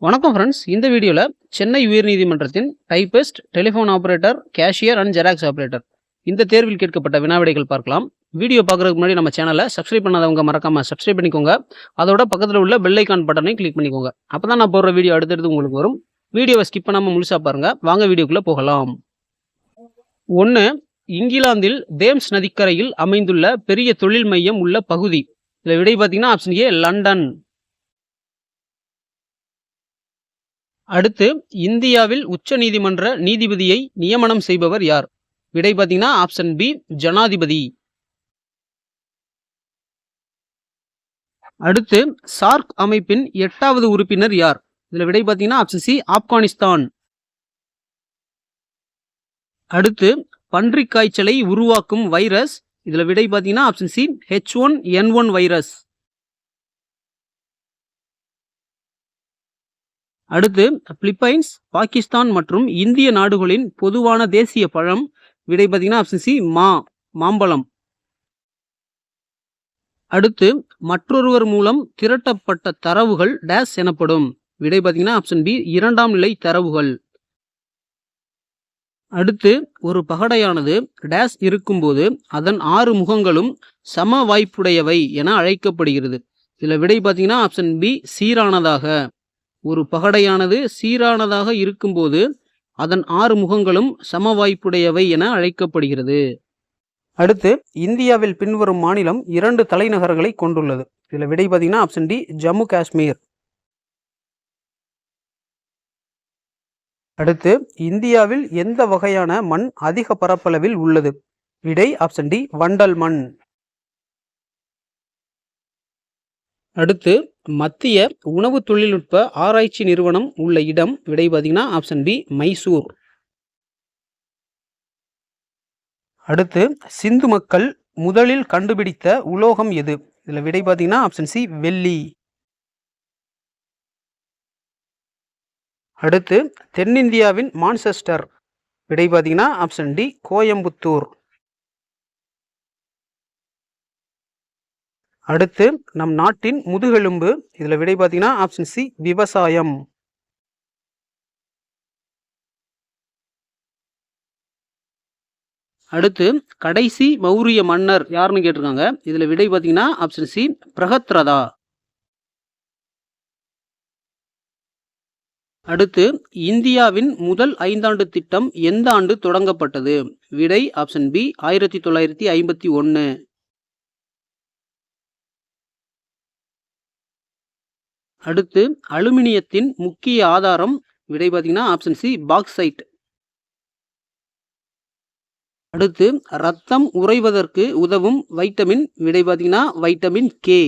வணக்கம் ஃப்ரெண்ட்ஸ். இந்த வீடியோல சென்னை உயர்நீதிமன்றத்தின் typist, telephone operator, cashier and xerox operator இந்த தேர்வில் கேட்கப்பட்ட வினாவிடைகள் பார்க்கலாம். வீடியோ பார்க்கறதுக்கு முன்னாடி நம்ம சேனலை சப்ஸ்கிரைப் பண்ணாதவங்க மறக்காம சப்ஸ்கிரைப் பண்ணிக்கோங்க. அதோட பக்கத்தில் உள்ள பெல் ஐக்கான் பட்டனை கிளிக் பண்ணிக்கோங்க. அப்பதான் நான் போடுற வீடியோ அடுத்தடுத்து உங்களுக்கு வரும். வீடியோவை ஸ்கிப் பண்ணாம முழுசா பாருங்க. வாங்க வீடியோக்குள்ள போகலாம். 1. இங்கிலாந்தில் தேம்ஸ் நதிக்கரையில் அமைந்துள்ள பெரிய தொழில் மையம் உள்ள பகுதி. இதுல விடை பார்த்தீங்கன்னா ஆப்ஷன் ஏ லண்டன். அடுத்து, இந்தியாவில் உச்ச நீதிமன்ற நீதிபதியை நியமனம் செய்பவர் யார்? விடை பார்த்தீங்கன்னா ஆப்ஷன் பி ஜனாதிபதி. அடுத்து, சார்க் அமைப்பின் 8வது உறுப்பினர் யார்? இதுல விடை பார்த்தீங்கன்னா ஆப்ஷன் சி ஆப்கானிஸ்தான். அடுத்து, பன்றிக் காய்ச்சலை உருவாக்கும் வைரஸ். இதுல விடை பார்த்தீங்கன்னா ஆப்ஷன் சி H1N1 வைரஸ். அடுத்து, பிலிப்பைன்ஸ், பாகிஸ்தான் மற்றும் இந்திய நாடுகளின் பொதுவான தேசிய பழம். விடை பார்த்தீங்கன்னா ஆப்ஷன் சி மாம்பழம். அடுத்து, மற்றொருவர் மூலம் திரட்டப்பட்ட தரவுகள் டேஸ் எனப்படும். விடை பார்த்தீங்கன்னா ஆப்ஷன் பி 2ஆம் நிலை தரவுகள். அடுத்து, ஒரு பகடையானது டேஸ் இருக்கும்போது அதன் 6 முகங்களும் சம வாய்ப்புடையவை என அழைக்கப்படுகிறது. இதுல விடை பார்த்தீங்கன்னா ஆப்ஷன் பி சீரானதாக. ஒரு பகடையானது சீரானதாக இருக்கும்போது அதன் 6 முகங்களும் சம வாய்ப்புடையவை என அழைக்கப்படுகிறது. அடுத்து, இந்தியாவில் பின்வரும் மாநிலம் 2 தலைநகரங்களை கொண்டுள்ளது. இதுல விடை பார்த்தீங்கன்னா ஆப்ஷன் டி ஜம்மு காஷ்மீர். அடுத்து, இந்தியாவில் எந்த வகையான மண் அதிக பரப்பளவில் உள்ளது? விடை ஆப்ஷன் டி வண்டல் மண். அடுத்து, மத்திய உணவு தொழில்நுட்ப ஆராய்ச்சி நிறுவனம் உள்ள இடம். விடை பார்த்தீங்கன்னா ஆப்ஷன் பி மைசூர். அடுத்து, சிந்து மக்கள் முதலில் கண்டுபிடித்த உலோகம் எது? இதுல விடை பார்த்தீங்கன்னா ஆப்ஷன் சி வெள்ளி. அடுத்து, தென்னிந்தியாவின் மான்செஸ்டர். விடை பார்த்தீங்கன்னா ஆப்ஷன் டி கோயம்புத்தூர். அடுத்து, நம் நாட்டின் முதுகெலும்பு. இதுல விடை பார்த்தீங்கன்னா ஆப்ஷன் சி விவசாயம். அடுத்து, கடைசி மௌரிய மன்னர் யாருன்னு கேட்டிருக்காங்க. இதுல விடை பார்த்தீங்கன்னா ஆப்ஷன் சி பிரகத்ரதா. அடுத்து, இந்தியாவின் முதல் 5ஆண்டு திட்டம் எந்த ஆண்டு தொடங்கப்பட்டது? விடை ஆப்ஷன் பி 1951. அடுத்து, அலுமினியத்தின் முக்கிய ஆதாரம். விடை பார்த்தீங்கன்னா ஆப்ஷன் சி பாக்சைட். அடுத்து, ரத்தம் உறைவதற்கு உதவும் வைட்டமின். விடை பார்த்தீங்கன்னா வைட்டமின் கே.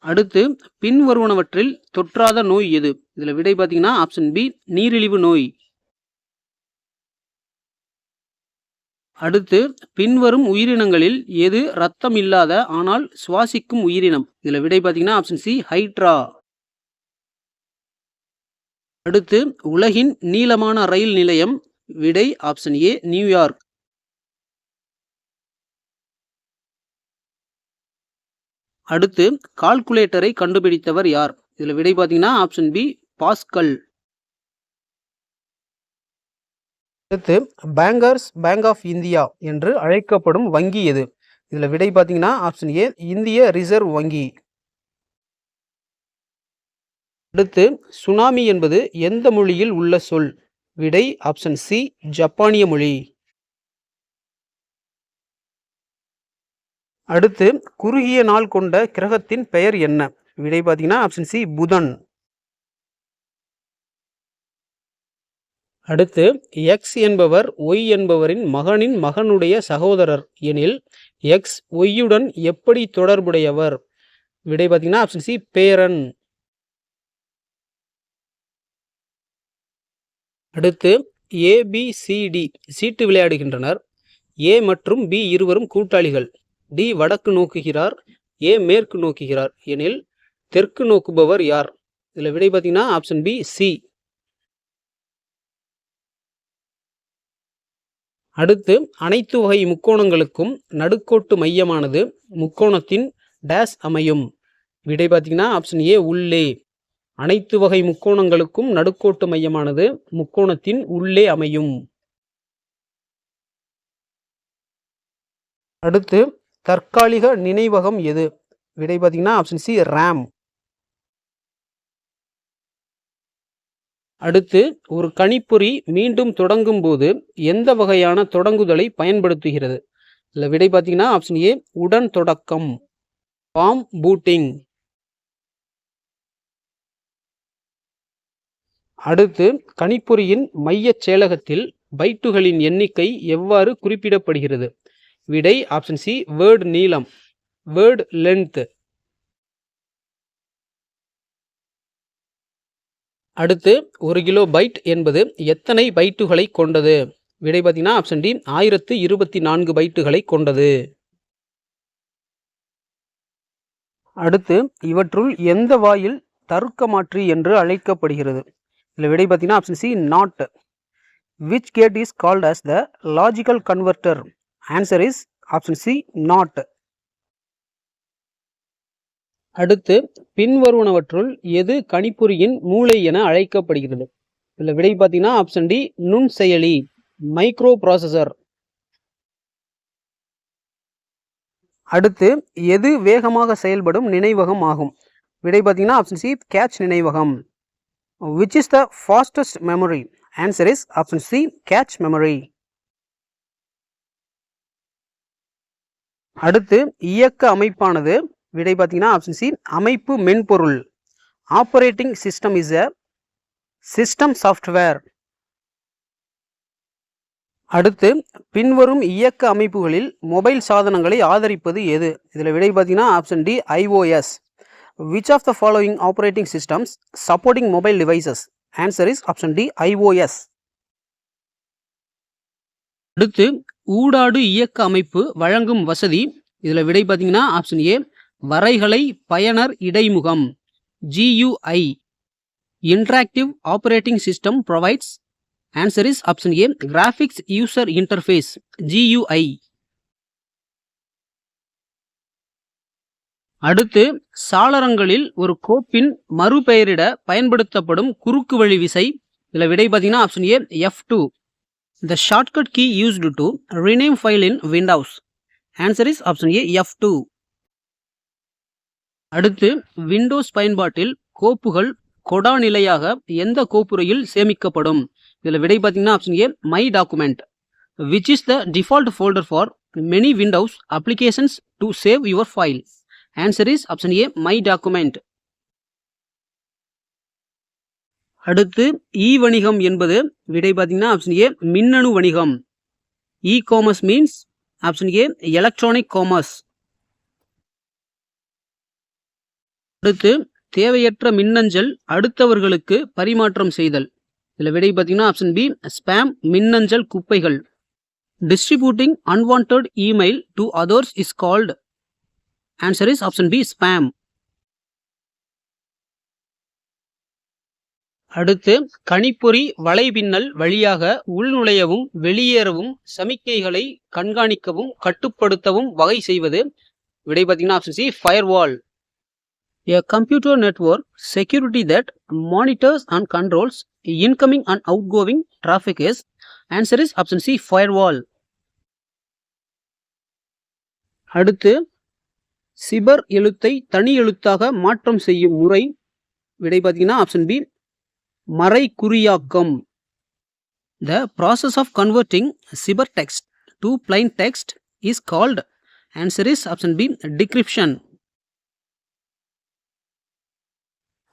அடுத்து, பின்வருவனவற்றில் தொற்றாத நோய் எது? இதுல விடை பார்த்தீங்கன்னா ஆப்ஷன் பி நீரிழிவு நோய். அடுத்து, பின்வரும் உயிரினங்களில் எது ரத்தம் இல்லாத ஆனால் சுவாசிக்கும் உயிரினம்? இதுல விடை பார்த்தீங்கன்னா ஆப்ஷன் சி ஹைட்ரா. அடுத்து, உலகின் நீளமான ரயில் நிலையம். விடை ஆப்ஷன் ஏ நியூயார்க். அடுத்து, கால்குலேட்டரை கண்டுபிடித்தவர் யார்? இதுல விடை பார்த்தீங்கன்னா ஆப்ஷன் பி பாஸ்கல். அடுத்து, பேங்கர்ஸ் பேங்க் ஆஃப் இந்தியா என்று அழைக்கப்படும் வங்கி எது? இதுல விடை பார்த்தீங்கன்னா ஆப்ஷன் ஏ இந்திய ரிசர்வ் வங்கி. அடுத்து, சுனாமி என்பது எந்த மொழியில் உள்ள சொல்? விடை ஆப்ஷன் சி ஜப்பானிய மொழி. அடுத்து, குறுகிய நாள் கொண்ட கிரகத்தின் பெயர் என்ன? விடை பார்த்தீங்கன்னா ஆப்ஷன் சி புதன். அடுத்து, எக்ஸ் என்பவர் ஒய் என்பவரின் மகனின் மகனுடைய சகோதரர் எனில் எக்ஸ் ஒய்யுடன் எப்படி தொடர்புடையவர்? விடை பார்த்தீங்கன்னா ஆப்ஷன் சி பேரன். அடுத்து, ABCD சீட்டு விளையாடுகின்றனர். ஏ மற்றும் பி இருவரும் கூட்டாளிகள். டி வடக்கு நோக்குகிறார், ஏ மேற்கு நோக்குகிறார் எனில் தெற்கு நோக்குபவர் யார்? இதுல விடை பார்த்தீங்கன்னா ஆப்ஷன் பி சி. அடுத்து, அனைத்து வகை முக்கோணங்களுக்கும் நடுக்கோட்டு மையமானது முக்கோணத்தின் டேஸ் அமையும். விடை பார்த்தீங்கன்னா ஆப்ஷன் ஏ உள்ளே. அனைத்து வகை முக்கோணங்களுக்கும் நடுக்கோட்டு மையமானது முக்கோணத்தின் உள்ளே அமையும். அடுத்து தற்காலிக நினைவகம் எது? விடை பார்த்தீங்கன்னா ஆப்ஷன் சி ரேம். அடுத்து ஒரு கணிப்பொறி மீண்டும் தொடங்கும் போது எந்த வகையான தொடங்குதலை பயன்படுத்துகிறது? இல்லை விடை பார்த்தீங்கன்னா ஆப்ஷன் ஏ உடன் தொடக்கம், வார்ம் பூட்டிங். அடுத்து கணிப்பொறியின் மையச் செயலகத்தில் பைட்டுகளின் எண்ணிக்கை எவ்வாறு குறிப்பிடப்படுகிறது? விடை ஆப்ஷன் சி வேர்ட் நீளம், வேர்ட் லென்த். அடுத்து 1 கிலோ பைட் என்பது எத்தனை பைட்டுகளை கொண்டது? விடை பார்த்தீங்கன்னா ஆப்ஷன் டி 1024 பைட்டுகளை கொண்டது. அடுத்து இவற்றுள் எந்த வாயில் தருக்க மாற்றி என்று அழைக்கப்படுகிறது? இல்லை விடை பார்த்தீங்கன்னா option C not. Which gate is called as the logical converter? Answer is option C not. அடுத்து பின்வருவனவற்றுள் எது கணிப்பொறியின் மூளை என அழைக்கப்படுகிறது? இல்லை விடை பார்த்தீங்கன்னா ஆப்ஷன் டி நுண்செயலி, மைக்ரோ ப்ராசஸர். அடுத்து எது வேகமாக செயல்படும் நினைவகம் ஆகும்? விடை பார்த்தீங்கன்னா ஆப்ஷன் சி கேட்ச் நினைவகம். Which is the fastest memory? Answer is option C cache memory. அடுத்து இயக்க அமைப்பானது? விடை பார்த்தீங்கன்னா ஆப்ஷன் சி அமைப்பு மென்பொருள். Operating system is a system software. அடுத்து பின்வரும் இயக்க அமைப்புகளில் மொபைல் சாதனங்களை ஆதரிப்பது எது? இதில் விடை பார்த்தீங்கன்னா option D iOS. Which of the following operating systems supporting mobile devices? Answer is option D iOS. அடுத்து ஊடாடு இயக்க அமைப்பு வழங்கும் வசதி? இதில் விடை பார்த்தீங்கன்னா ஆப்ஷன் ஏ வரைகலை பயனர் இடைமுகம், GUI. Interactive operating system provides? Answer is option A graphics user interface, GUI. அடுத்து சாளரங்களில் ஒரு கோப்பின் மறுபெயரிட பயன்படுத்தப்படும் குறுக்கு வழி விசை? இதில் விடை பார்த்தீங்கன்னா option A F2. The shortcut key used to rename file in Windows. Answer is option A F2. அடுத்து விண்டோஸ் பயன்பாட்டில் கோப்புகள் கொடா நிலையாக எந்த கோப்புறையில் சேமிக்கப்படும்? இதில் விடை பார்த்தீங்கன்னா option A my document. Which is the default folder for many Windows applications to save your file? Answer is option A my document. அடுத்து இ வணிகம் என்பது? விடை பார்த்தீங்கன்னா ஆப்ஷன் ஏ மின்னணு வணிகம். E commerce means option A electronic commerce. அடுத்து தேவையற்ற மின்னஞ்சல் அடுத்தவர்களுக்கு பரிமாற்றம் செய்தல்? இதில் விடை பார்த்தீங்கன்னா ஆப்ஷன் பி ஸ்பேம், மின்னஞ்சல் குப்பைகள். Distributing unwanted email to others is called? Answer is option B spam. அடுத்து கணிப்பொறி வலைபின்னல் வழியாக உள்நுழையவும் வெளியேறவும் சமிக்கைகளை கண்காணிக்கவும் கட்டுப்படுத்தவும் வகை செய்வது? விடை பார்த்தீங்கன்னா option C firewall. A computer network security that monitors and controls incoming and outgoing traffic is? Answer is option C firewall. அடுத்து சிபர் எழுத்தை தனி எழுத்தாக மாற்றம் செய்யும் முறை? விடை பார்த்தீங்கன்னா ஆப்ஷன் பி மறை குறியாக்கம். The process of converting ciber text to plain text is called? Answer is option B decryption.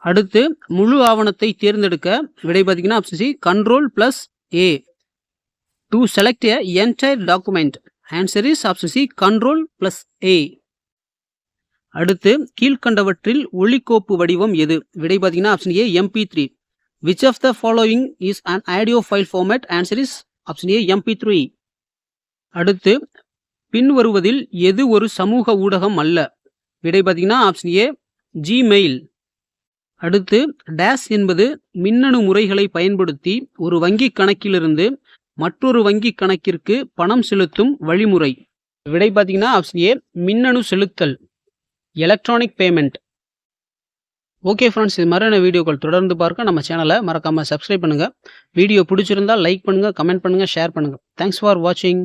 அடுத்து முழு ஆவணத்தை தேர்ந்தெடுக்க? விடை பார்த்தீங்கன்னா option C Ctrl+A. To select a entire document? Answer is option C Ctrl+A. அடுத்து கீழ்கண்டவற்றில் ஒளிக்கோப்பு வடிவம் எது? விடை பார்த்தீங்கன்னா option A MP3. Which of the following is an audio file format? Answer is option A MP3. அடுத்து பின்வருவதில் எது ஒரு சமூக ஊடகம் அல்ல? விடை பார்த்தீங்கன்னா ஆப்ஷன் ஏ ஜிமெயில். அடுத்து டேஷ் என்பது மின்னணு முறைகளை பயன்படுத்தி ஒரு வங்கி கணக்கிலிருந்து மற்றொரு வங்கி கணக்கிற்கு பணம் செலுத்தும் வழிமுறை? விடை பார்த்தீங்கன்னா ஆப்ஷன் ஏ மின்னணு செலுத்தல், எலக்ட்ரானிக் பேமெண்ட். ஓகே ஃப்ரெண்ட்ஸ், இது மாதிரியான வீடியோக்கள் தொடர்ந்து பார்க்க நம்ம சேனலை மறக்காமல் சப்ஸ்கிரைப் பண்ணுங்கள். வீடியோ பிடிச்சிருந்தால் லைக் பண்ணுங்கள், கமெண்ட் பண்ணுங்கள், ஷேர் பண்ணுங்கள். தேங்க்ஸ் ஃபார் வாட்சிங்.